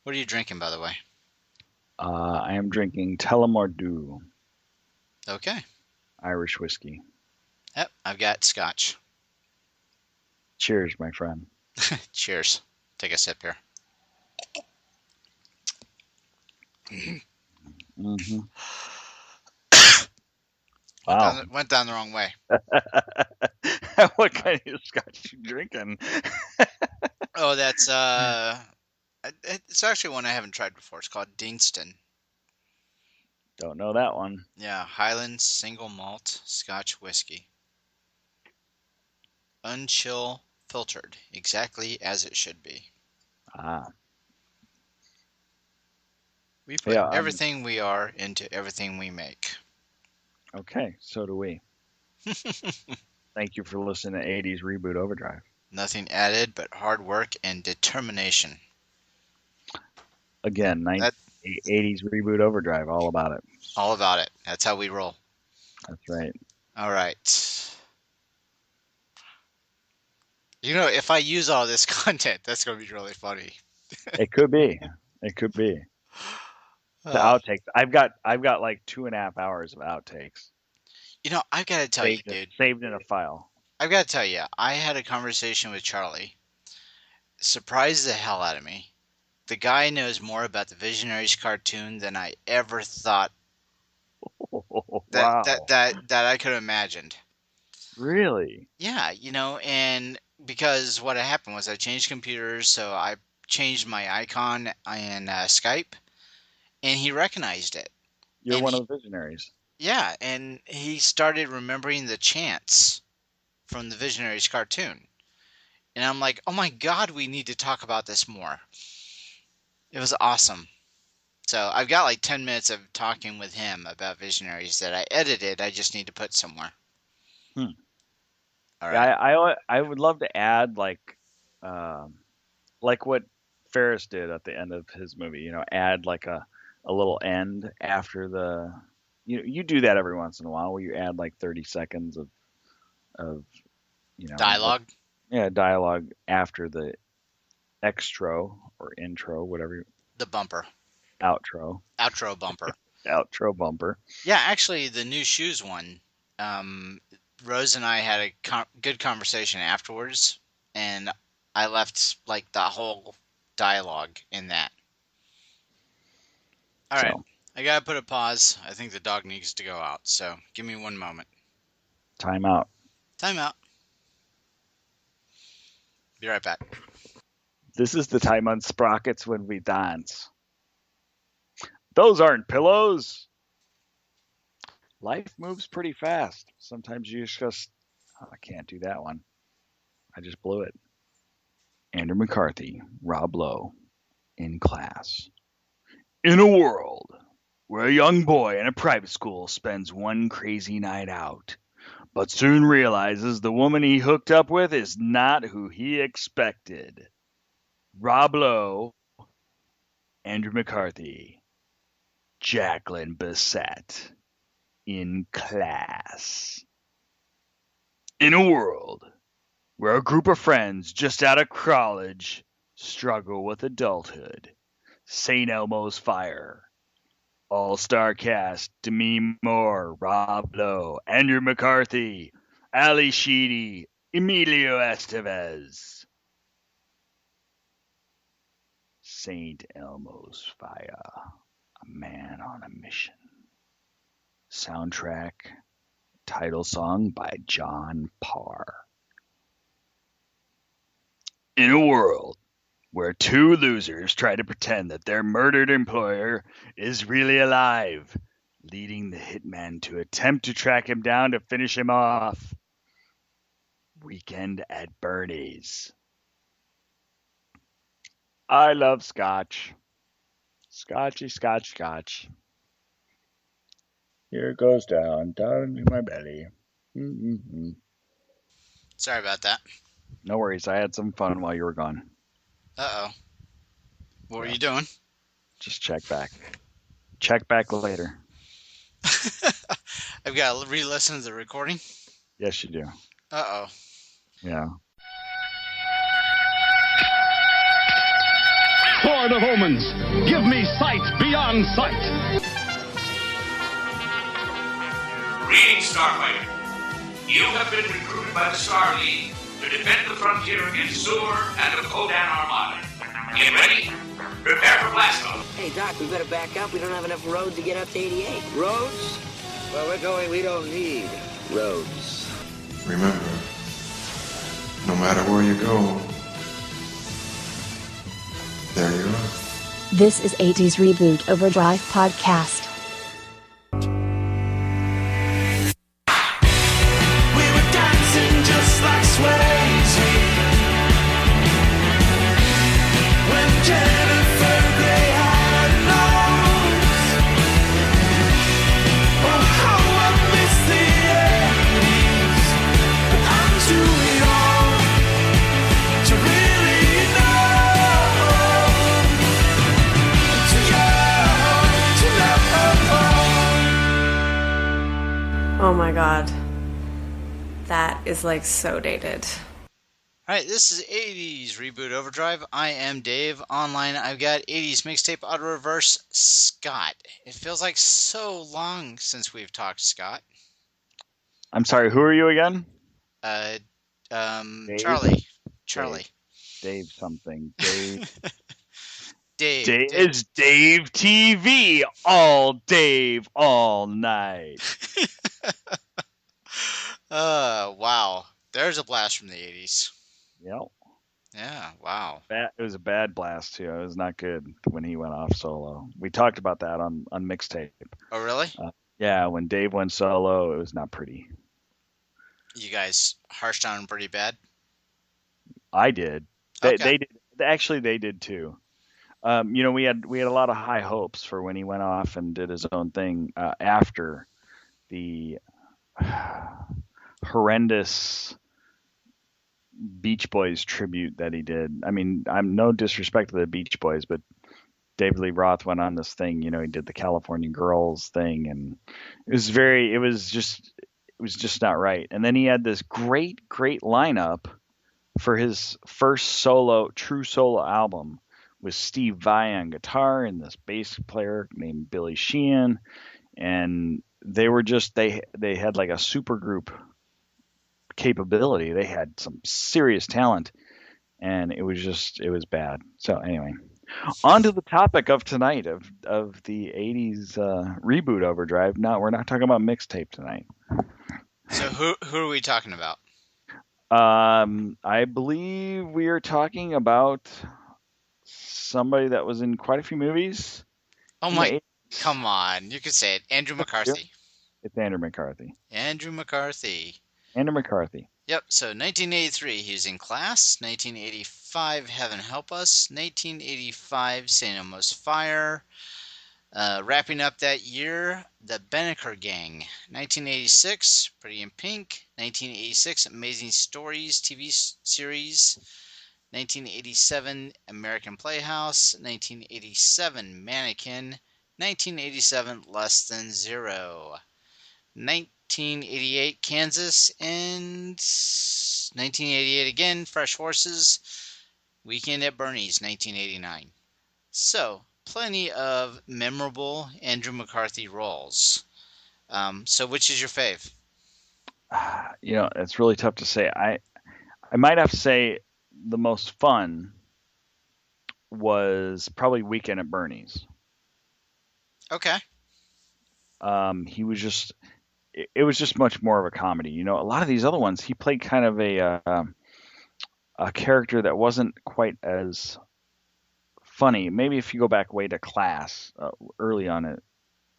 What are you drinking, by the way? I am drinking Tullamore Dew Okay. Irish whiskey. Yep, I've got scotch. Cheers, my friend. Cheers. Take a sip here. Hmm. Went Wow. down, went down the wrong way. What All right. kind of scotch you drinking? Oh, that's it's actually one I haven't tried before. It's called Deanston. Don't know that one. Yeah, Highland single malt Scotch whiskey, unchill filtered, exactly as it should be. Ah, We put yeah. everything we are into everything we make. Okay. So do we. Thank you for listening to 80's Reboot Overdrive. Nothing added but hard work and determination. Again, That 80's Reboot Overdrive. All about it. all about it. That's how we roll. That's right. All right. If I use all this content, that's going to be really funny. It could be. It could be. The Uh, outtakes. I've got like 2.5 hours of outtakes I've got to tell you, saved dude. saved in a file. I've got to tell you, I had a conversation with Charlie. Surprised the hell out of me. The guy knows more about the Visionaries cartoon than I ever thought that that Wow. that that I could have imagined. Really? Yeah, and because what had happened was I changed computers, so I changed my icon in Skype, and he recognized it. You're And one of the visionaries. yeah, and he started remembering the chants from the Visionaries cartoon. And I'm like, oh my God, we need to talk about this more. It was awesome. So I've got like 10 minutes of talking with him about Visionaries that I edited. I just need to put somewhere. Hmm. All Yeah, right. I would love to add um, like what Ferris did at the end of his movie. Add like a little end after the. You do that every once in a while where you add like 30 seconds of what, Dialogue, yeah, dialogue after the extro or intro, whatever, the bumper, outro, outro bumper. outro bumper. Yeah, actually, the new shoes one. Um, Rose and I had a good conversation afterwards, and I left like the whole dialogue in that. All right, So I gotta put a pause. I think the dog needs to go out, so give me one moment. time out. Time out. Be right back. This is the time on Sprockets when we dance. Those aren't pillows. Life moves pretty fast. Sometimes you just, oh, I can't do that one. I just blew it. Andrew McCarthy, Rob Lowe, in class. In a world where a young boy in a private school spends one crazy night out, but soon realizes the woman he hooked up with is not who he expected. Rob Lowe, Andrew McCarthy, Jacqueline Bissett, in class. In a world where a group of friends just out of college struggle with adulthood, St. Elmo's Fire, all-star cast: Demi Moore, Rob Lowe, Andrew McCarthy, Ali Sheedy, Emilio Estevez. St. Elmo's Fire, a man on a mission. Soundtrack, title song by John Parr. In a world where two losers try to pretend that their murdered employer is really alive, leading the hitman to attempt to track him down to finish him off. Weekend at Bernie's. I love scotch. Scotchy, scotch, scotch. Here it goes down in my belly. Mm-hmm. Sorry about that. No worries. I had some fun while you were gone. Uh oh. What were Yeah, you doing? just check back. Check back later. I've got to re-listen to the recording. Yes, you do. Uh oh. Yeah. For the of omens. Give me sight beyond sight. Greetings, Starfighter. You have been recruited by the Star League to defend the frontier against Sur and the Kodan Armada. Get ready? Prepare for blast-off. Hey, Doc, we better back up. We don't have enough road to get up to 88. Roads? Well, we're going, we don't need roads. Remember, no matter where you go, there you are. This is 80's Reboot Overdrive Podcast. We were dancing just like Swayze when Jennifer Grey had a nose. Oh, how I miss the 80s, but I'm too young to really know. Too young to know. Oh my god. That is like so dated. Alright, this is 80's Reboot Overdrive. I am Dave. Online, I've got 80's Mixtape Auto Reverse, Scott. It feels like so long since we've talked, Scott. I'm sorry, who are you again? Dave? Dave? Charlie. Dave something. Dave. Dave. It's Dave TV. All Dave, all night. Wow. There's a blast from the 80s. Yep. Yeah, wow. It was a bad blast, too. It was not good when he went off solo. We talked about that on Mixtape. Oh, really? Yeah, when Dave went solo, it was not pretty. You guys harshed on him pretty bad? I did. They did. Actually, they did, too. We had a lot of high hopes for when he went off and did his own thing after the horrendous Beach Boys tribute that he did. I mean, I'm no disrespect to the Beach Boys, but David Lee Roth went on this thing, he did the California Girls thing, and it was just not right. And then he had this great lineup for his first true solo album with Steve Vai on guitar and this bass player named Billy Sheehan, and they were just they had like a super group capability. They had some serious talent, and it was bad. So anyway, on to the topic of tonight of the 80's Reboot Overdrive. No, we're not talking about mixtape tonight. So who are we talking about? I believe we are talking about somebody that was in quite a few movies. Oh my, come on. You could say it. Andrew McCarthy. It's Andrew McCarthy. Andrew McCarthy. Andrew McCarthy. Yep, so 1983, he was in Class. 1985, Heaven Help Us. 1985, St. Elmo's Fire. Wrapping up that year, The Benneker Gang. 1986, Pretty in Pink. 1986, Amazing Stories TV series. 1987, American Playhouse. 1987, Mannequin. 1987, Less Than Zero. 1988, Kansas, and 1988 again, Fresh Horses. Weekend at Bernie's, 1989. So, plenty of memorable Andrew McCarthy roles. So which is your fave? It's really tough to say. I might have to say the most fun was probably Weekend at Bernie's. Okay. It was just much more of a comedy. A lot of these other ones, he played kind of a character that wasn't quite as funny. Maybe if you go back way to Class, early on it,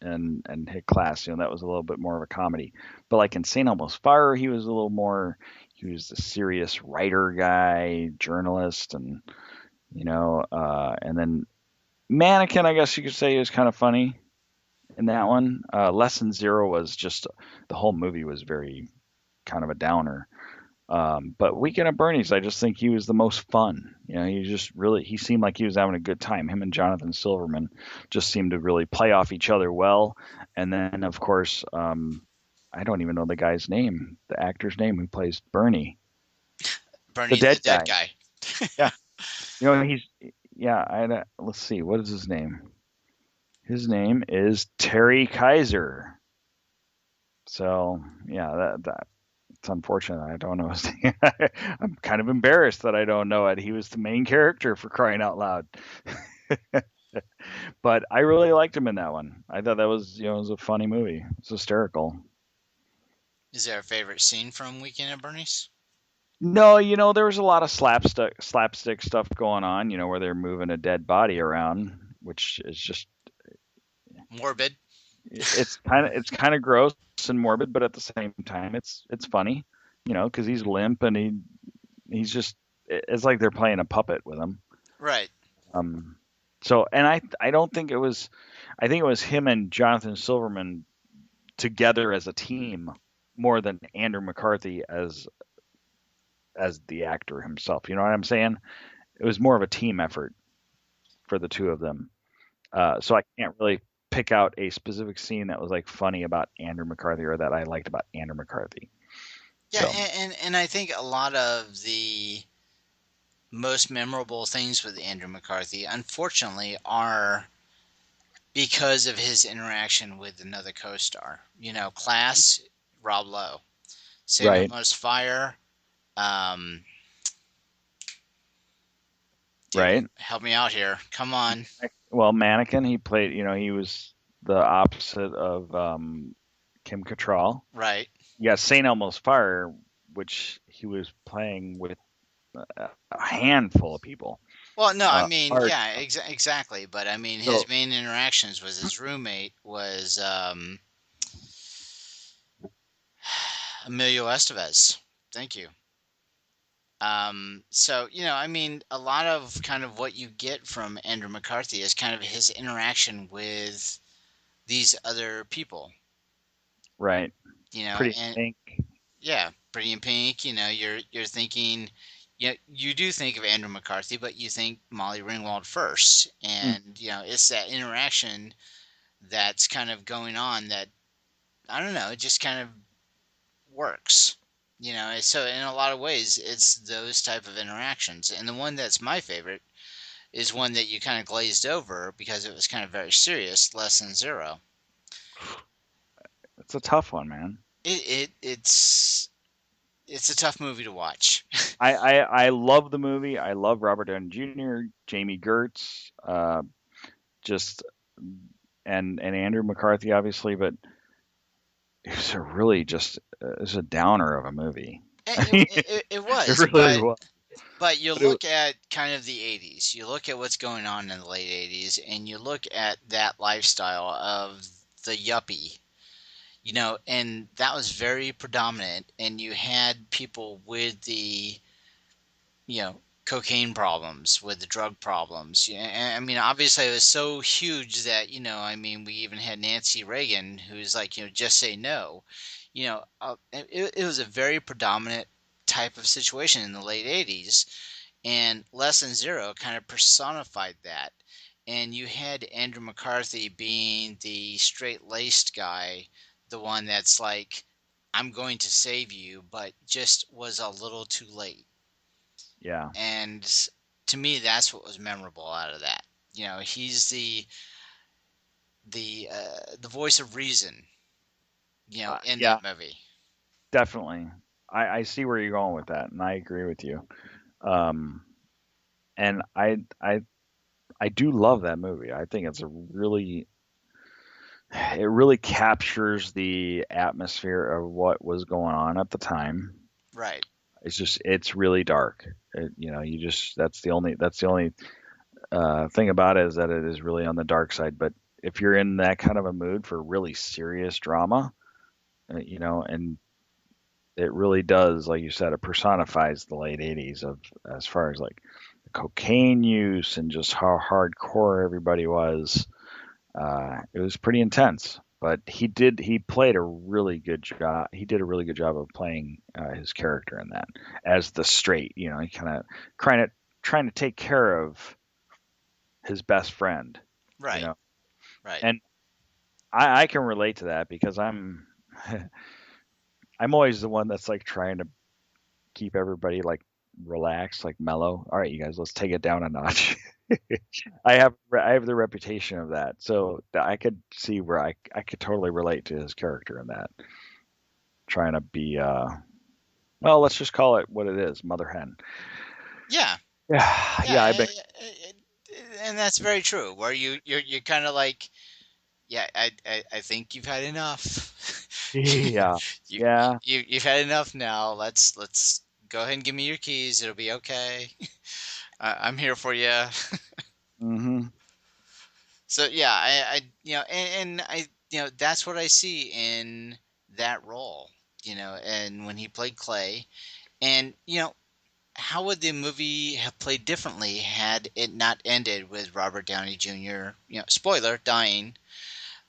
and hit Class, that was a little bit more of a comedy. But like in St. Elmo's Fire, he was the serious writer guy, journalist, and and then Mannequin, I guess you could say, is kind of funny in that one. Less Than Zero was just, the whole movie was very kind of a downer. But Weekend at Bernie's, I just think he was the most fun. He seemed like he was having a good time. Him and Jonathan Silverman just seemed to really play off each other well. And then, of course, I don't even know the guy's name, the actor's name who plays Bernie. Bernie, the dead guy. Yeah. yeah, let's see, what is his name? His name is Terry Kaiser. So yeah, that it's unfortunate I don't know his name. I'm kind of embarrassed that I don't know it. He was the main character, for crying out loud. But I really liked him in that one. I thought that was, it was a funny movie. It's hysterical. Is there a favorite scene from Weekend at Bernie's? No, there was a lot of slapstick stuff going on, where they're moving a dead body around, which is just Morbid. it's kind of gross and morbid, but at the same time it's funny, because he's limp and he's just, it's like they're playing a puppet with him. Right. So, and I don't think it was, I think it was him and Jonathan Silverman together as a team more than Andrew McCarthy as the actor himself. You know what I'm saying? It was more of a team effort for the two of them. So I can't really pick out a specific scene that was like funny about Andrew McCarthy or that I liked about Andrew McCarthy. Yeah, So. and I think a lot of the most memorable things with Andrew McCarthy, unfortunately, are because of his interaction with another co-star. Class, Rob Lowe. Save Right. Elmo's Fire. Dude, Right. help me out here. Come on. Well, Mannequin, he played, he was the opposite of Kim Cattrall. Right. Yeah, St. Elmo's Fire, which he was playing with a handful of people. Well, no, I mean, Art. yeah, exactly. But I mean, his main interactions with his roommate was Emilio Estevez. Thank you. So, I mean, a lot of kind of what you get from Andrew McCarthy is kind of his interaction with these other people. Right. Pretty and Pink. yeah, Pretty in Pink. You're thinking, you do think of Andrew McCarthy, but you think Molly Ringwald first, and it's that interaction that's kind of going on that, I don't know, it just kind of works. So in a lot of ways, it's those type of interactions. And the one that's my favorite is one that you kind of glazed over because it was kind of very serious, Lesson Zero. It's a tough one, man. It's a tough movie to watch. I love the movie. I love Robert Downey Jr., Jamie Gertz, and Andrew McCarthy, obviously, but it was a really it's a downer of a movie. It was. It really was. But you look at kind of the 80s. You look at what's going on in the late 80s, and you look at that lifestyle of the yuppie, and that was very predominant. And you had people with the, cocaine problems, with the drug problems. I mean, obviously it was so huge that, I mean, we even had Nancy Reagan, who's like, just say no. It was a very predominant type of situation in the late 80s, and Lesson Zero kind of personified that. And you had Andrew McCarthy being the straight-laced guy, the one that's like, I'm going to save you, but just was a little too late. Yeah. And to me, that's what was memorable out of that. He's the voice of reason, in that movie. Definitely. I see where you're going with that, and I agree with you. And I do love that movie. I think it really captures the atmosphere of what was going on at the time. Right. It's really dark. That's the only thing about it, is that it is really on the dark side. But if you're in that kind of a mood for really serious drama, and it really does, like you said, it personifies the late 80s as far as like the cocaine use and just how hardcore everybody was. It was pretty intense, but he played a really good job. He did a really good job of playing his character in that as the straight, he kind of trying to take care of his best friend. Right. Right. And I can relate to that because I'm always the one that's like trying to keep everybody like relaxed, like mellow. All right, you guys, let's take it down a notch. I have the reputation of that, so I could see where I could totally relate to his character in that, trying to be well, let's just call it what it is, mother hen. Yeah. Yeah, Yeah, yeah, I've been and that's very true. Where you're kind of like, yeah, I think you've had enough. yeah, you, yeah. you've had enough now. Let's go ahead and give me your keys. It'll be okay. I'm here for you. Mm-hmm. So yeah, and I, that's what I see in that role, and when he played Clay, and how would the movie have played differently had it not ended with Robert Downey Jr., spoiler, dying?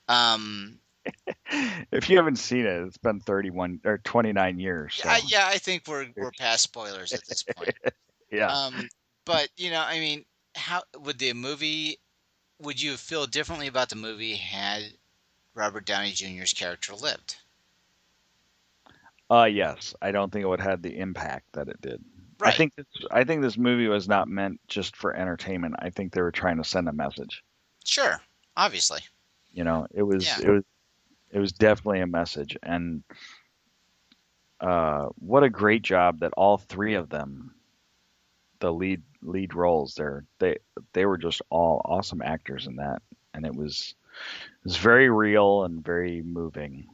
Um, If you haven't seen it, it's been 31 or 29 years, so yeah, I think we're past spoilers at this point. yeah. But I mean, how would the movie? Would you feel differently about the movie had Robert Downey Jr.'s character lived? Yes, I don't think it would have had the impact that it did. Right. I think this movie was not meant just for entertainment. I think they were trying to send a message. Sure. Obviously. You know, it was Yeah. it was definitely a message, and what a great job that all three of them, the lead roles there, they were just all awesome actors in that, and it was very real and very moving.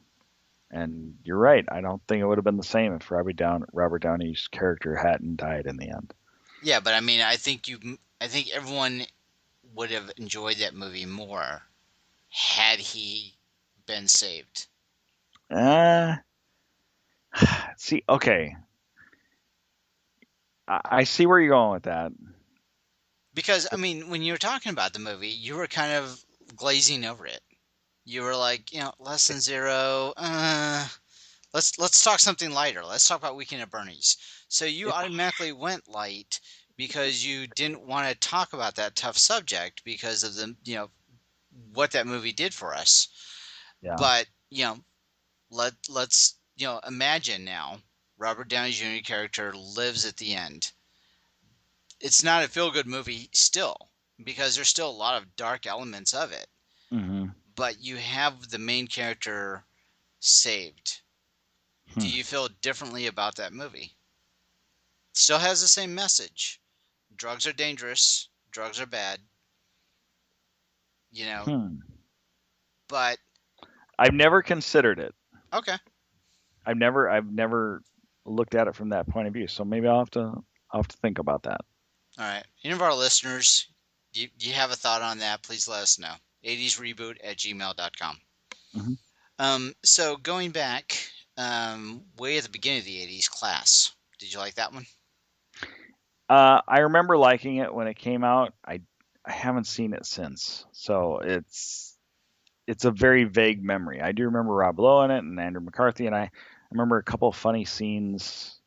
And you're right. I don't think it would have been the same if Robert Downey's character hadn't died in the end. Yeah, but I mean, I think everyone would have enjoyed that movie more had he been saved. Uh, see, okay. I see where you're going with that. Because I mean, when you were talking about the movie, you were kind of glazing over it. You were like, less than zero. Let's talk something lighter. Let's talk about Weekend at Bernie's. So you automatically went light because you didn't want to talk about that tough subject because of the what that movie did for us. Yeah. But let's imagine now Robert Downey Jr. character lives at the end. It's not a feel good movie still because there's still a lot of dark elements of it. Mm-hmm. But you have the main character saved. Do you feel differently about that movie? Still has the same message. Drugs are dangerous. Drugs are bad. But I've never considered it. okay. I've never looked at it from that point of view. So maybe I'll have to think about that. All right. Any of our listeners, do you have a thought on that? Please let us know. 80sreboot@gmail.com. Mm-hmm. So going back, way at the beginning of the 80s, Class. Did you like that one? I remember liking it when it came out. I haven't seen it since, so it's a very vague memory. I do remember Rob Lowe in it and Andrew McCarthy, and I remember a couple of funny scenes.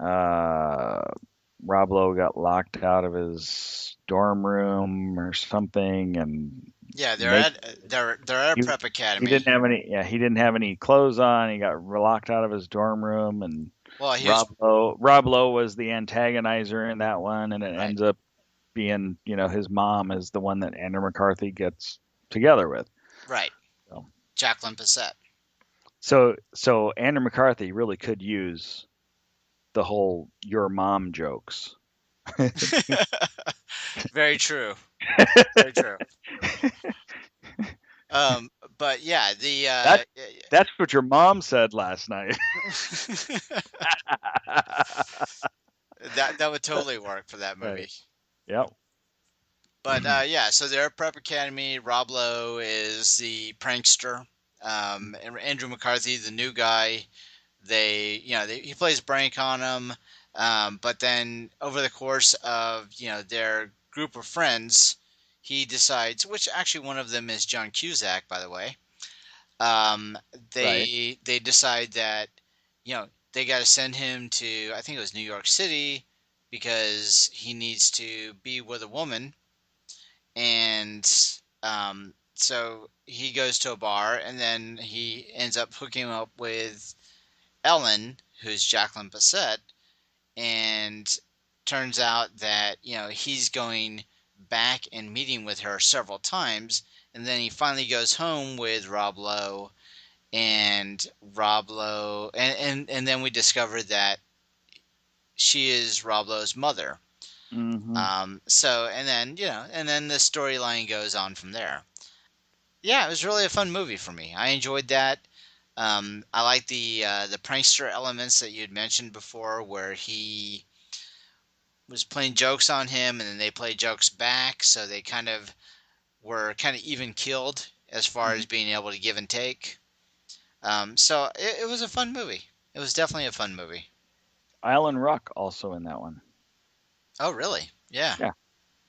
Rob Lowe got locked out of his dorm room or something, and yeah, they're at a prep academy. He didn't have any clothes on. He got locked out of his dorm room, and Rob Lowe was the antagonizer in that one, and it ends up being his mom is the one that Andrew McCarthy gets together with. Right. So. Jacqueline Bisset. So Andrew McCarthy really could use the whole your mom jokes. Very true. Very true. But yeah, that's what your mom said last night. that would totally work for that movie. Right. Yep. But yeah, so they're at Prep Academy. Rob Lowe is the prankster. And Andrew McCarthy, the new guy. He plays prank on him. But then over the course of their group of friends, he decides, which actually one of them is John Cusack, by the way. They decide that they got to send him to, I think it was New York City, because he needs to be with a woman. And so he goes to a bar, and then he ends up hooking up with Ellen, who's Jacqueline Bisset, and turns out that, he's going back and meeting with her several times, and then he finally goes home with Rob Lowe, and Rob Lowe, and then we discover that she is Rob Lowe's mother. So, and then the storyline goes on from there. Yeah, it was really a fun movie for me. I enjoyed that. I like the prankster elements that you'd mentioned before, where he was playing jokes on him, and then they played jokes back, so they kind of were kind of even keeled as far as being able to give and take. So it was a fun movie. It was definitely a fun movie. Alan Ruck also in that one. Oh, really? Yeah. Yeah.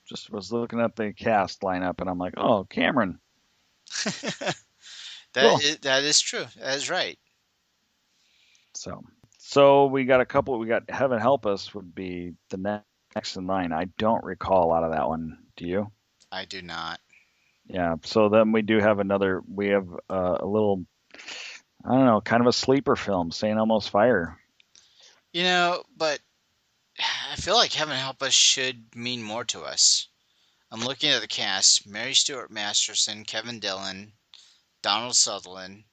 Just was looking at the cast lineup, and I'm like, oh, Cameron. That is true. That is right. So we got a couple. We got Heaven Help Us would be the next in line. I don't recall a lot of that one. Do you? I do not. Yeah. So then we do have another. We have a little, I don't know, kind of a sleeper film, St. Elmo's Fire. But I feel like Heaven Help Us should mean more to us. I'm looking at the cast: Mary Stuart Masterson, Kevin Dillon, Donald Sutherland.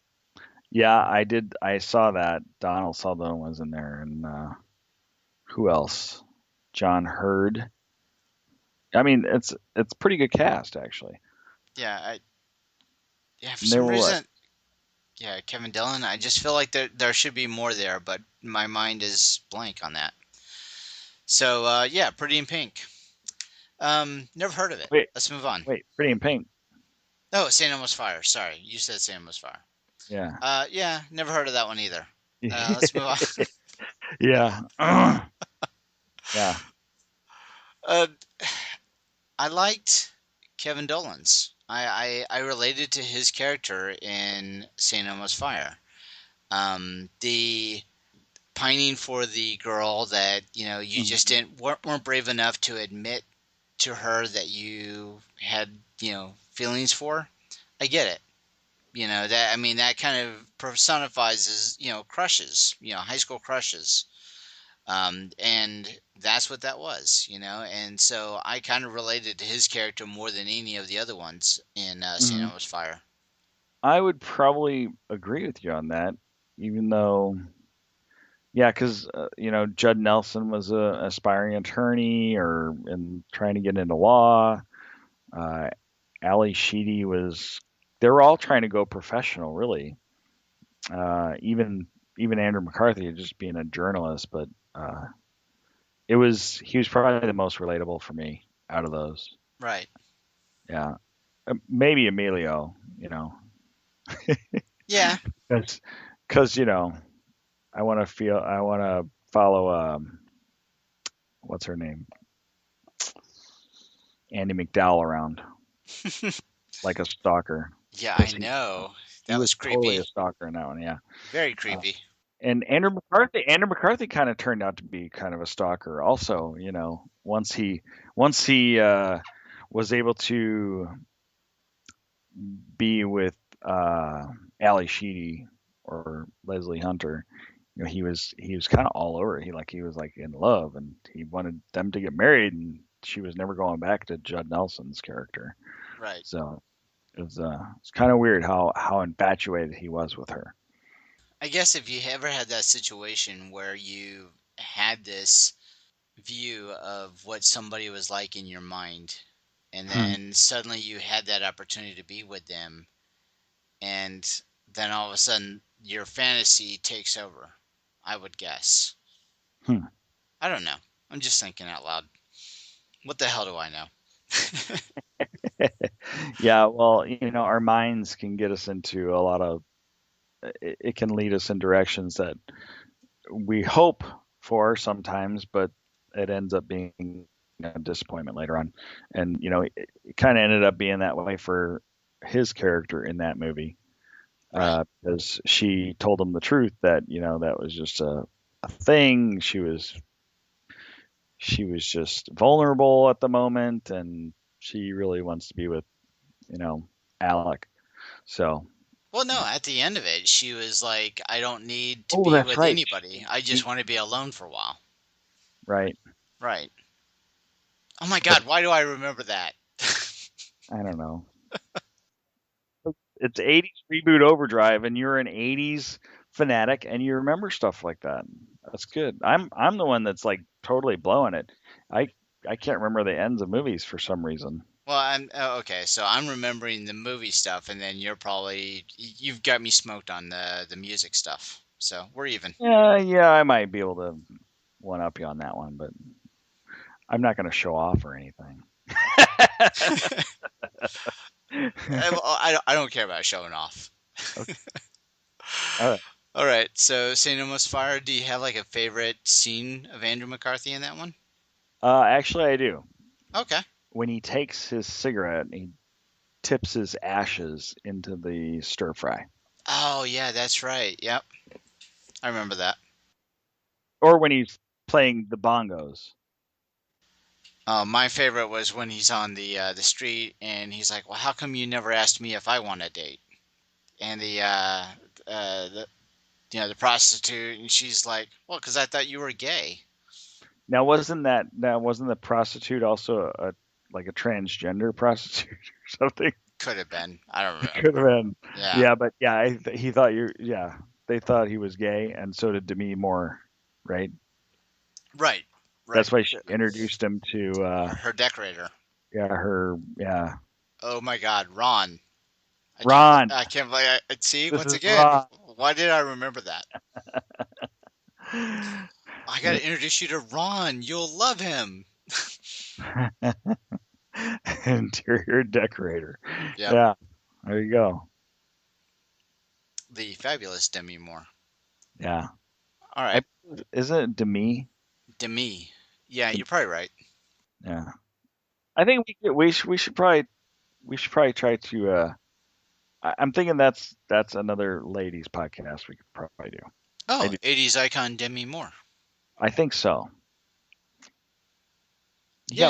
Yeah, I did. I saw that Donald Sutherland was in there, and who else? John Hurd. I mean, it's pretty good cast actually. Yeah, for some reason, yeah, Kevin Dillon. I just feel like there should be more there, but my mind is blank on that. So yeah, Pretty in Pink. Never heard of it. Wait, let's move on. Wait, Pretty in Pink. Oh, St. Elmo's Fire. Sorry, you said St. Elmo's Fire. Yeah. Yeah, never heard of that one either. Let's move on. Yeah. Yeah. I liked Kevin Dolan's. I related to his character in St. Elmo's Fire. The pining for the girl that you just weren't brave enough to admit to her that you had feelings for. I get it. That kind of personifies as crushes, high school crushes. And that's what that was, and so I kind of related to his character more than any of the other ones in St. Elmo's Fire. I would probably agree with you on that, even though, yeah, because Judd Nelson was an aspiring attorney and trying to get into law. Ali Sheedy they were all trying to go professional, really. Even Andrew McCarthy just being a journalist, but he was probably the most relatable for me out of those. Right. Yeah. Maybe Emilio, Yeah. Because I want to follow what's her name, Andy McDowell around like a stalker. Yeah, I know. That was creepy. Totally a stalker in that one. Yeah. Very creepy. And Andrew McCarthy kind of turned out to be kind of a stalker also, once he was able to be with Ali Sheedy or Leslie Hunter, he was kind of all over. He was like in love, and he wanted them to get married, and she was never going back to Judd Nelson's character. Right. So it's kind of weird how infatuated he was with her. I guess if you ever had that situation where you had this view of what somebody was like in your mind, and then suddenly you had that opportunity to be with them, and then all of a sudden your fantasy takes over, I would guess. I don't know. I'm just thinking out loud. What the hell do I know? Yeah, well, our minds can get us into a lot of, it can lead us in directions that we hope for sometimes, but it ends up being a disappointment later on. And, it kind of ended up being that way for his character in that movie. Because she told him the truth that, that was just a thing. She was just vulnerable at the moment, and she really wants to be with, Alec. So. Well, no, at the end of it, she was like, I don't need to be with anybody. I just want to be alone for a while. Right. Right. Oh my God, why do I remember that? I don't know. It's 80s reboot overdrive, and you're an 80s fanatic, and you remember stuff like that. That's good. I'm the one that's like totally blowing it. I I can't remember the ends of movies for some reason. Well, okay. So I'm remembering the movie stuff, and then you've got me smoked on the music stuff. So we're even. Yeah, I might be able to one up you on that one, but I'm not going to show off or anything. I don't care about showing off. Okay. All right. All right. So St. Elmo's Fire. Do you have like a favorite scene of Andrew McCarthy in that one? Actually, I do. Okay. When he takes his cigarette, he tips his ashes into the stir fry. Oh yeah, that's right. Yep, I remember that. Or when he's playing the bongos. My favorite was when he's on the street and he's like, "Well, how come you never asked me if I want a date?" And the the prostitute, and she's like, "Well, because I thought you were gay." Now, wasn't the prostitute also like a transgender prostitute or something? Could have been. I don't remember. Could have been. Yeah. Yeah, but yeah, he thought they thought he was gay, and so did Demi Moore, right? Right. That's why she introduced him to her decorator. Yeah. Oh my God, Ron. Ron. I can't believe. See, This once is again, Ron. why did I remember that? I got to introduce you to Ron. You'll love him. Interior decorator. Yep. Yeah. There you go. The fabulous Demi Moore. Yeah. All right. Isn't it Demi? Demi. Yeah, you're probably right. Yeah. I think we should probably try to. I'm thinking that's another ladies podcast we could probably do. Oh, 80s icon Demi Moore. I think so. You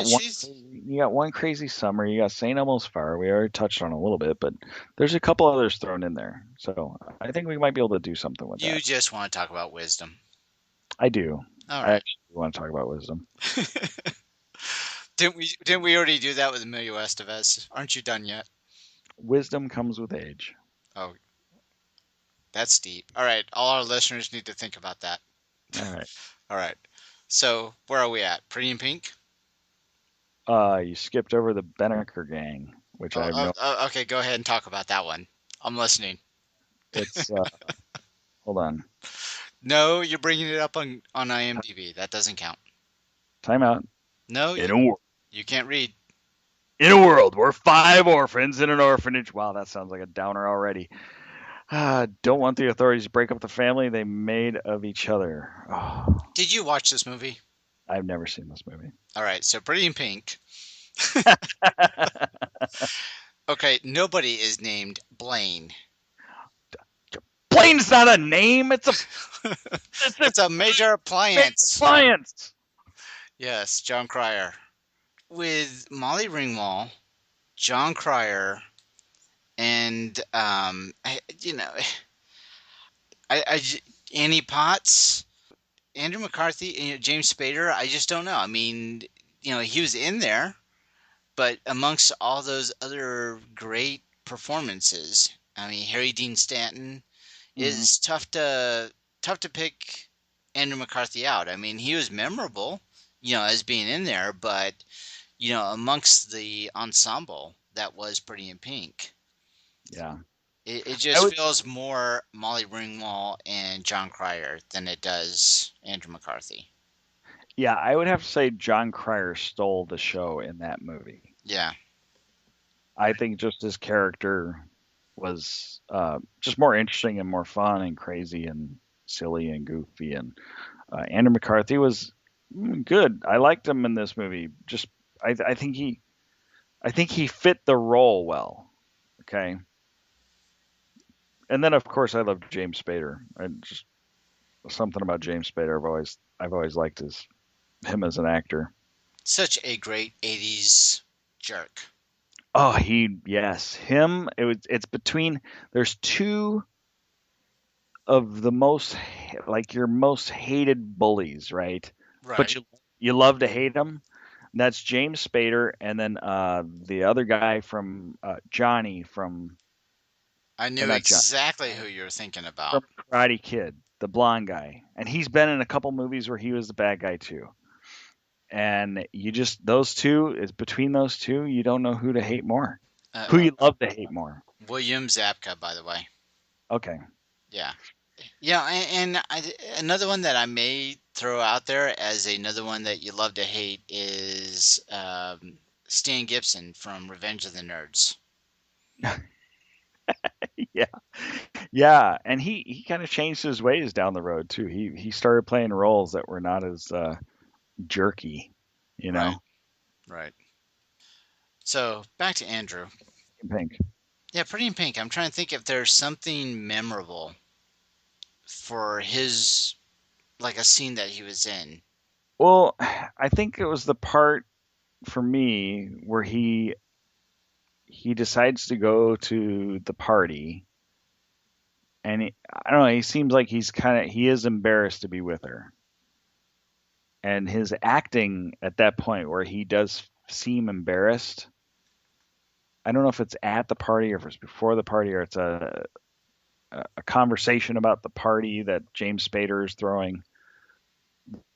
got one crazy summer. You got St. Elmo's Fire. We already touched on a little bit, but there's a couple others thrown in there. So I think we might be able to do something with that. You just want to talk about wisdom. I do. All right. I actually want to talk about wisdom. Didn't we already do that with Emilio Estevez? Aren't you done yet? Wisdom comes with age. Oh, that's deep. All right, all our listeners need to think about that. All right. All right. So where are we at? Pretty in Pink? You skipped over the Benneker Gang, which I have no. Okay, go ahead and talk about that one. I'm listening. It's hold on. No, you're bringing it up on IMDb. That doesn't count. Time out. No, you can't read. In a world where 5 orphans in an orphanage. Wow, that sounds like a downer already. Don't want the authorities to break up the family they made of each other. Oh. Did you watch this movie? I've never seen this movie. All right, so Pretty in Pink. Okay, nobody is named Blaine. Blaine's not a name. It's a major appliance. Yes, John Cryer. With Molly Ringwald, John Cryer, and Annie Potts, Andrew McCarthy, James Spader. I just don't know. I mean, he was in there, but amongst all those other great performances, I mean, Harry Dean Stanton is tough to pick Andrew McCarthy out. I mean, he was memorable, as being in there, but amongst the ensemble that was Pretty in Pink. Yeah. It just feels more Molly Ringwald and John Cryer than it does Andrew McCarthy. Yeah, I would have to say John Cryer stole the show in that movie. Yeah. I think just his character was just more interesting and more fun and crazy and silly and goofy. And Andrew McCarthy was good. I liked him in this movie. Just I think he fit the role well. Okay. And then of course I love James Spader. Just something about James Spader I've always liked him as an actor. Such a great 80s jerk. Oh, him. It's between. There's two of the most your most hated bullies, right? Right. But You love to hate him. That's James Spader, and then the other guy from Johnny from I or knew not Johnny exactly who you were thinking from about. Karate Kid, the blonde guy, and he's been in a couple movies where he was the bad guy too. And you just those two is between those two, you don't know who to hate more, who you love to hate more. William Zabka, by the way. Okay, Yeah. Yeah, another one that I may throw out there as another one that you love to hate is Stan Gibson from Revenge of the Nerds. yeah, yeah, and he kind of changed his ways down the road too. He started playing roles that were not as jerky, you Right, know. right. So back to Andrew. Pink. Yeah, Pretty in Pink. I'm trying to think if there's something memorable for his, like a scene that he was in. Well, I think it was the part for me where he decides to go to the party, and I don't know. He seems like he is embarrassed to be with her, and his acting at that point where he does seem embarrassed. I don't know if it's at the party or if it's before the party or it's a conversation about the party that James Spader is throwing.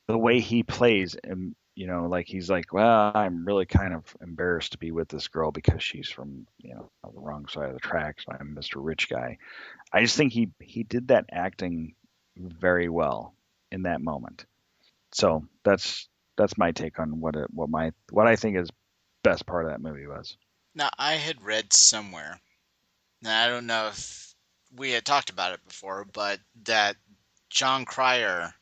The way he plays, and like he's like, well, I'm really kind of embarrassed to be with this girl because she's from the wrong side of the tracks. I'm Mr. Rich Guy. I just think he did that acting very well in that moment. So that's my take on what I think is best part of that movie was. Now, I had read somewhere, and I don't know if we had talked about it before, but that John Cryer,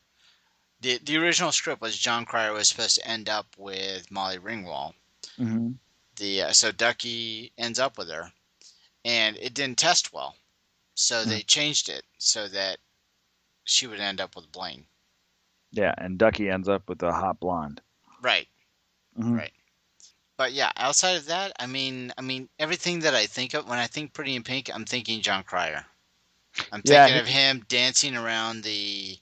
the original script was John Cryer was supposed to end up with Molly Ringwald. Mm-hmm. So Ducky ends up with her, and it didn't test well. So they changed it so that she would end up with Blaine. Yeah, and Ducky ends up with a hot blonde. Right. Mm-hmm. Right. But yeah, outside of that, I mean, everything that I think of when I think Pretty in Pink, I'm thinking John Cryer. I'm thinking Yeah, of him dancing around the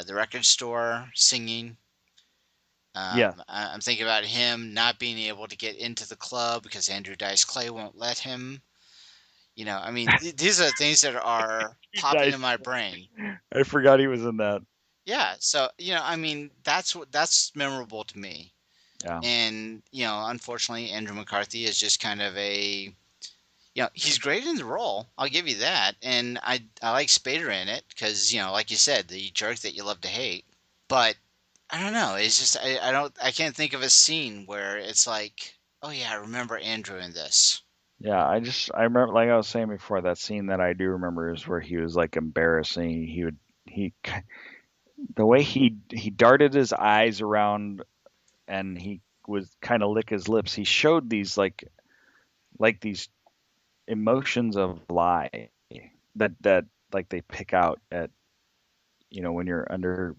record store, singing. yeah, I'm thinking about him not being able to get into the club because Andrew Dice Clay won't let him. I mean, these are the things that are popping in my brain. I forgot he was in that. Yeah, so I mean, that's memorable to me. Yeah. And unfortunately, Andrew McCarthy is just kind of he's great in the role. I'll give you that. And I like Spader in it because like you said, the jerk that you love to hate. But I don't know. It's just I can't think of a scene where it's like, oh yeah, I remember Andrew in this. Yeah, I remember, like I was saying before, that scene that I do remember is where he was like embarrassing. He the way he darted his eyes around and he was kind of lick his lips. He showed these these emotions of lie that like they pick out at when you're under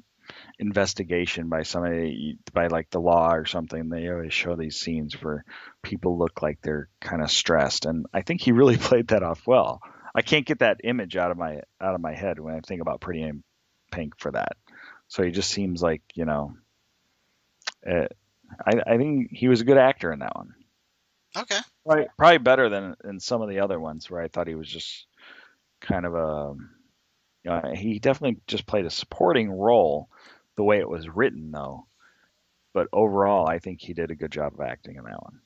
investigation by somebody, by like the law or something. They always show these scenes where people look like they're kind of stressed, and I think he really played that off well. I can't get that image out of my head when I think about Pretty in Pink for that. So he just seems like I think he was a good actor in that one. Okay. Probably better than in some of the other ones where I thought he was just kind of he definitely just played a supporting role the way it was written though. But overall, I think he did a good job of acting in that one.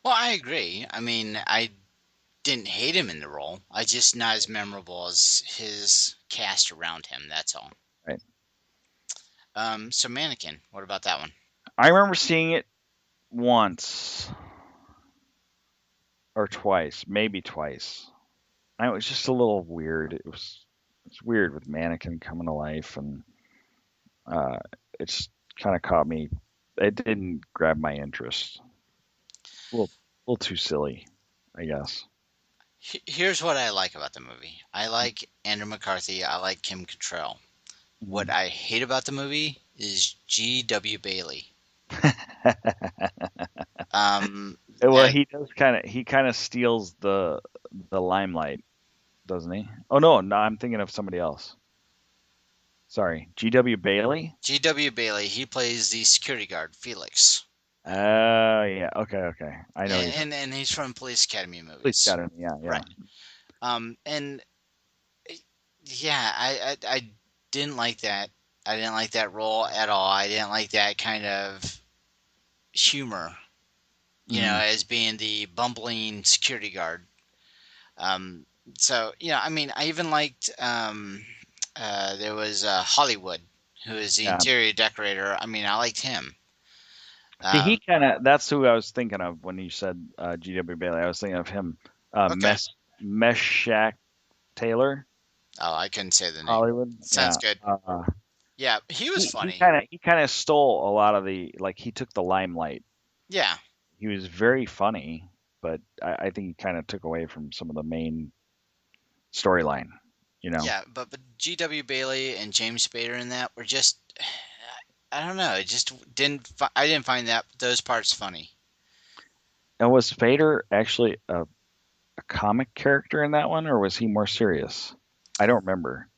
Well, I agree. I mean, I didn't hate him in the role. I just not as memorable as his cast around him. That's all. Right. So Mannequin. What about that one? I remember seeing it once or twice, maybe twice. It was just a little weird. It's weird with Mannequin coming to life, and it's kind of caught me. It didn't grab my interest. A little too silly, I guess. Here's what I like about the movie. I like Andrew McCarthy. I like Kim Cattrall. What I hate about the movie is G.W. Bailey. Well, he kind of steals the limelight, doesn't he? Oh no, I'm thinking of somebody else. Sorry, G.W. Bailey. G.W. Bailey. He plays the security guard, Felix. Yeah. Okay. I know he's And he's from Police Academy Police movies. Academy. Yeah. Right. And yeah, I didn't like that. I didn't like that role at all. I didn't like that kind of humor, as being the bumbling security guard. So, I mean, I even liked, there was Hollywood, who is the interior decorator. I mean, I liked him. See, he kind of, that's who I was thinking of when you said G.W. Bailey. I was thinking of him, Okay. Meshach Taylor. Oh, I couldn't say the name. Hollywood. Sounds good. Yeah, he was funny. He kind of stole a lot of he took the limelight. Yeah. He was very funny, but I think he kind of took away from some of the main storyline, Yeah, but G.W. Bailey and James Spader in that were just, I don't know, it just I didn't find those parts funny. And was Spader actually a comic character in that one, or was he more serious? I don't remember.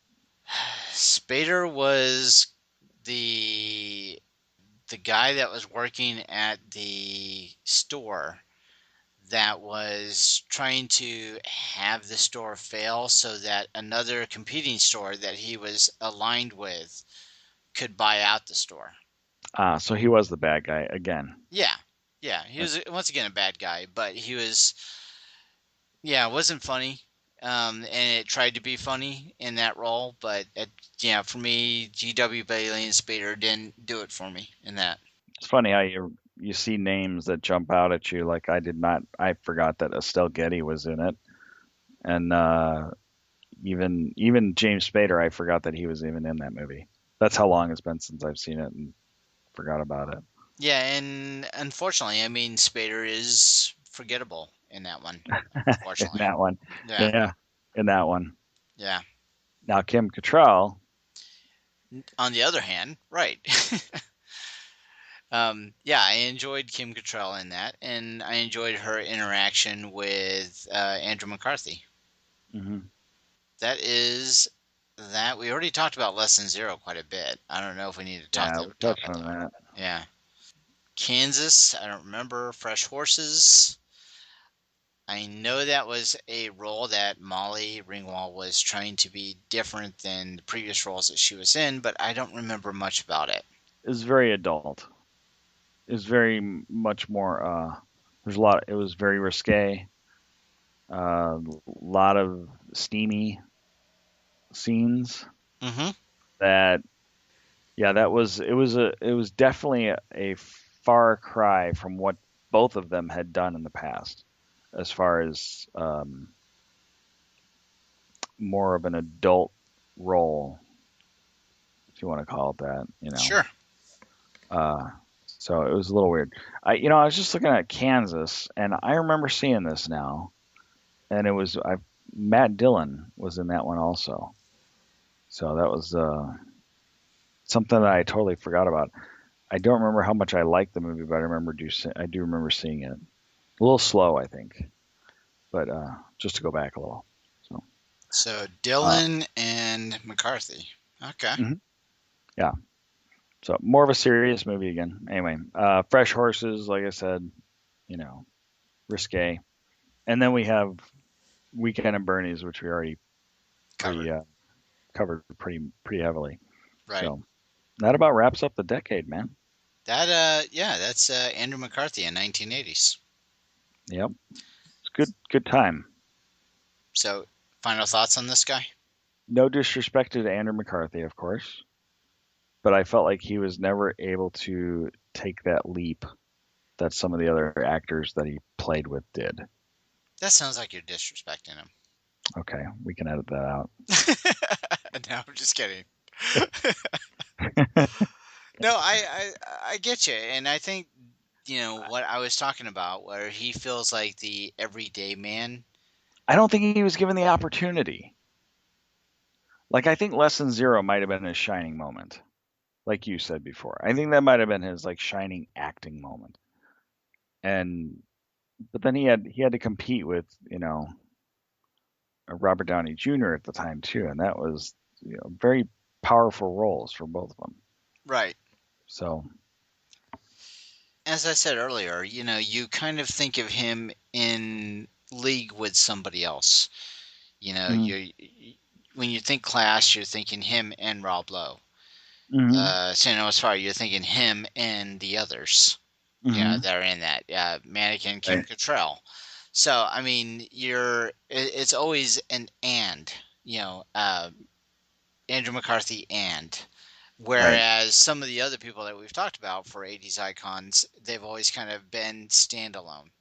Spader was the guy that was working at the store that was trying to have the store fail so that another competing store that he was aligned with could buy out the store. So he was the bad guy again. Yeah. He was once again a bad guy, but he was, it wasn't funny. And it tried to be funny in that role, but for me, G.W. Bailey and Spader didn't do it for me in that. It's funny how you see names that jump out at you. Like I forgot that Estelle Getty was in it, and even James Spader, I forgot that he was even in that movie. That's how long it's been since I've seen it and forgot about it. Yeah, and unfortunately, I mean, Spader is forgettable in that one. Unfortunately. In that one. Yeah. In that one. Yeah. Now Kim Cattrall. On the other hand, right. I enjoyed Kim Cattrall in that, and I enjoyed her interaction with Andrew McCarthy. Mm-hmm. That is that. We already talked about Less Than Zero quite a bit. I don't know if we need to talk about that. Yeah. Kansas, I don't remember. Fresh Horses. I know that was a role that Molly Ringwald was trying to be different than the previous roles that she was in, but I don't remember much about it. It was very adult. It was very much more. It was very risque. A lot of steamy scenes. Mm-hmm. It was definitely a far cry from what both of them had done in the past, as far as more of an adult role, if you want to call it that, Sure. So it was a little weird. I was just looking at Kansas, and I remember seeing this now, and it was Matt Dillon was in that one also. So that was something that I totally forgot about. I don't remember how much I liked the movie, but I do remember seeing it. A little slow, I think, but just to go back a little. So Dillon and McCarthy. Okay. Mm-hmm. Yeah. So more of a serious movie again. Anyway, Fresh Horses, like I said, risque. And then we have Weekend at Bernie's, which we already covered pretty heavily. Right. So that about wraps up the decade, man. That's Andrew McCarthy in 1980s. Yep. It's good time. So, final thoughts on this guy? No disrespect to Andrew McCarthy, of course, but I felt like he was never able to take that leap that some of the other actors that he played with did. That sounds like you're disrespecting him. Okay, we can edit that out. No, I'm just kidding. No, I get you, and I think what I was talking about, where he feels like the everyday man. I don't think he was given the opportunity. Like, I think Less Than Zero might have been his shining moment, like you said before. I think that might have been his shining acting moment. But then he had to compete with Robert Downey Jr. at the time too, and that was very powerful roles for both of them. Right. So, As I said earlier, you kind of think of him in league with somebody else. You when you think Class, you're thinking him and Rob Lowe. San Noah's Fire, you're thinking him and the others. That are in that. Mannequin, Kim Cattrall. So I mean, it's always an and. Andrew McCarthy and. Whereas some of the other people that we've talked about for 80s icons, they've always kind of been standalone.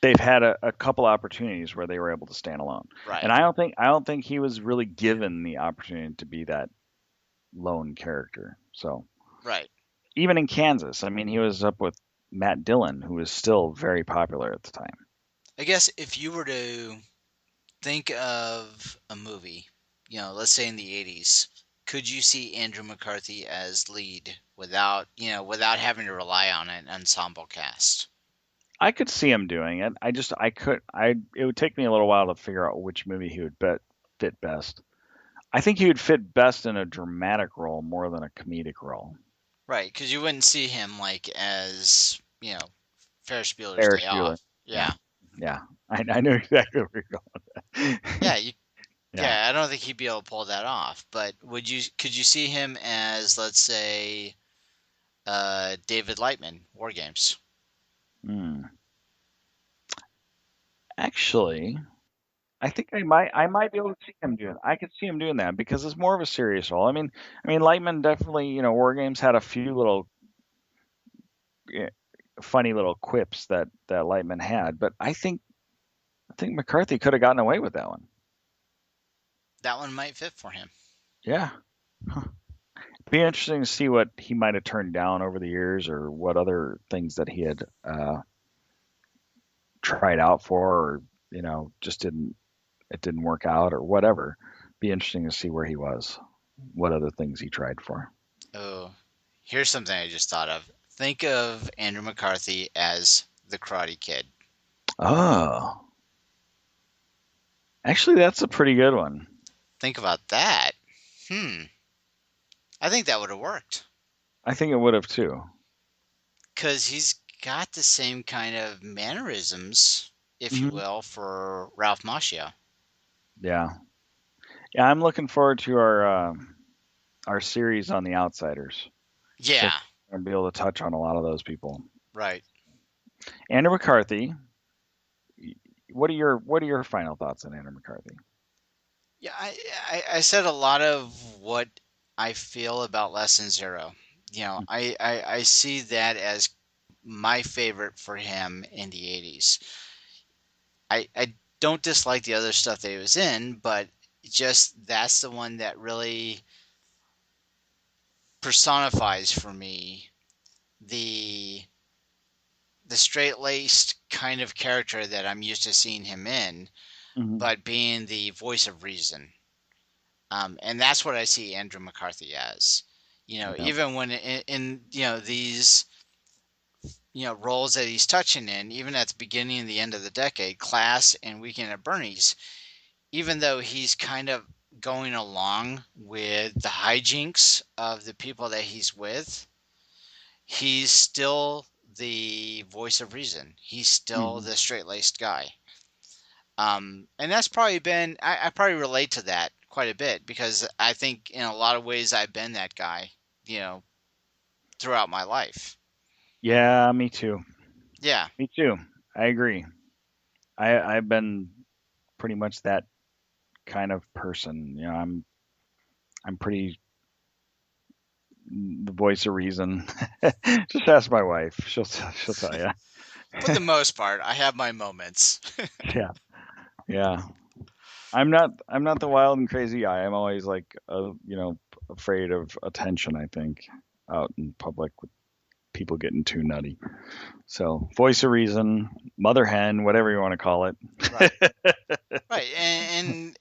They've had a couple opportunities where they were able to stand alone. Right. And I don't think he was really given the opportunity to be that lone character. So Right. even in Kansas, I mean, he was up with Matt Dillon, who was still very popular at the time. I guess if you were to think of a movie, let's say in the 80s, could you see Andrew McCarthy as lead without having to rely on an ensemble cast? I could see him doing it. It would take me a little while to figure out which movie he would fit best. I think he would fit best in a dramatic role more than a comedic role. Right, because you wouldn't see him like as, Ferris Bueller's Day Off. Yeah. Yeah. I know exactly where you're going with that. Yeah, I don't think he'd be able to pull that off. But could you see him as, let's say, David Lightman, War Games? Actually, I think I might be able to see him doing. I could see him doing that because it's more of a serious role. I mean, Lightman definitely, War Games had a few little funny little quips that Lightman had, but I think McCarthy could have gotten away with that one. That one might fit for him. Yeah. Be interesting to see what he might have turned down over the years, or what other things that he had tried out for, or just didn't work out, or whatever. Be interesting to see where he was, what other things he tried for. Oh, here's something I just thought of. Think of Andrew McCarthy as the Karate Kid. Oh. Actually, that's a pretty good one. Think about that. I think that would have worked. I think it would have too. Because he's got the same kind of mannerisms, if you will, for Ralph Macchio. Yeah. Yeah, I'm looking forward to our series on The Outsiders. Yeah. So be able to touch on a lot of those people. Right. Andrew McCarthy. What are your final thoughts on Andrew McCarthy? Yeah, I said a lot of what I feel about Lesson Zero. I see that as my favorite for him in the 80s. I don't dislike the other stuff that he was in, but just that's the one that really personifies for me the straight-laced kind of character that I'm used to seeing him in, but being the voice of reason. And that's what I see Andrew McCarthy as. Even when in these roles that he's touching in, even at the beginning and the end of the decade, Class and Weekend at Bernie's, even though he's kind of going along with the hijinks of the people that he's with, he's still the voice of reason. He's still the straight-laced guy. And that's probably been, I probably relate to that quite a bit, because I think in a lot of ways I've been that guy, throughout my life. Yeah, me too. Yeah. Me too. I agree. I've been pretty much that kind of person. I'm pretty the voice of reason. Just ask my wife. She'll tell you. For the most part, I have my moments. Yeah. I'm not the wild and crazy guy. I'm always like, afraid of attention, I think, out in public with people getting too nutty. So, voice of reason, mother hen, whatever you want to call it. Right.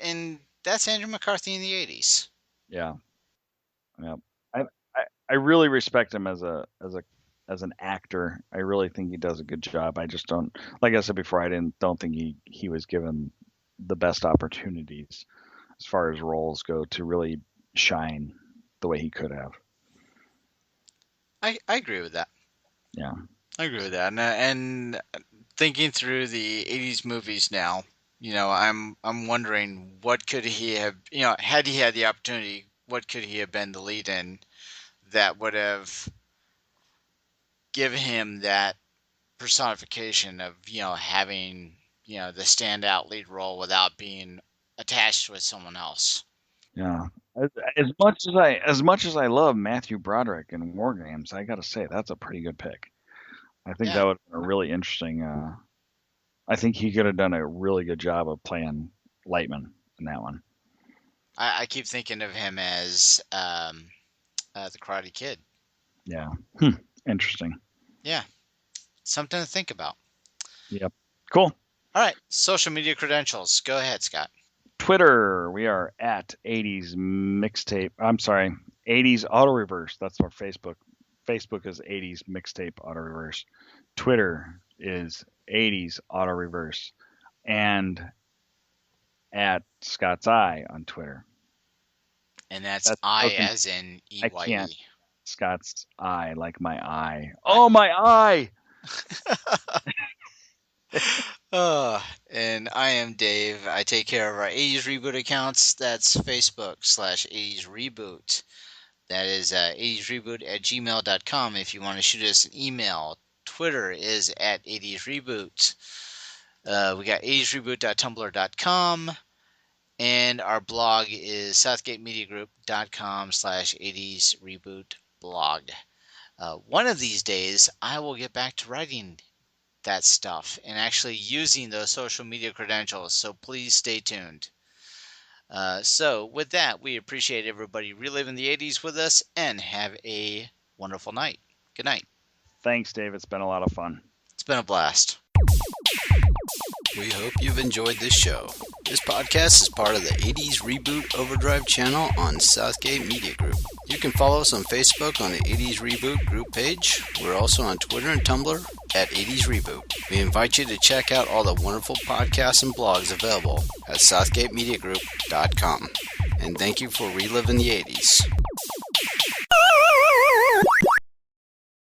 And that's Andrew McCarthy in the 80s. Yeah. Yeah. I really respect him as an actor. I really think he does a good job. I just don't, like I said before, don't think he was given the best opportunities as far as roles go to really shine. the way he could have. I agree with that. Yeah. I agree with that. And thinking through the 80s movies now, I'm wondering what could he have, had he had the opportunity, what could he have been the lead in that would have given him that personification of, having, the standout lead role without being attached with someone else. Yeah. As much as I love Matthew Broderick in War Games, I got to say that's a pretty good pick. I think that would have been a really interesting. I think he could have done a really good job of playing Lightman in that one. I keep thinking of him as the Karate Kid. Yeah. Interesting. Yeah. Something to think about. Yep. Cool. All right. Social media credentials. Go ahead, Scott. Twitter, we are at 80s mixtape. I'm sorry, 80s auto reverse. That's our Facebook. Facebook is 80s mixtape auto reverse. Twitter is 80s auto reverse. And at Scott's Eye on Twitter. And that's I as in EYE. I can't. Scott's Eye, like my eye. Oh, my eye! And I am Dave. I take care of our 80s Reboot accounts. That's Facebook/80s Reboot. That is 80sreboot@gmail.com if you want to shoot us an email. Twitter is at 80s Reboot. We got 80sreboot.tumblr.com. And our blog is southgatemediagroup.com/80s Reboot blog. One of these days, I will get back to writing that stuff and actually using those social media credentials, so please stay tuned. So with that, we appreciate everybody reliving the 80s with us, and have a wonderful night. Good night. Thanks, Dave. It's been a lot of fun. It's been a blast. We hope you've enjoyed this show. This podcast is part of the 80s Reboot Overdrive channel on Southgate Media Group. You can follow us on Facebook on the 80s Reboot group page. We're also on Twitter and Tumblr at 80s Reboot. We invite you to check out all the wonderful podcasts and blogs available at southgatemediagroup.com. And thank you for reliving the 80s.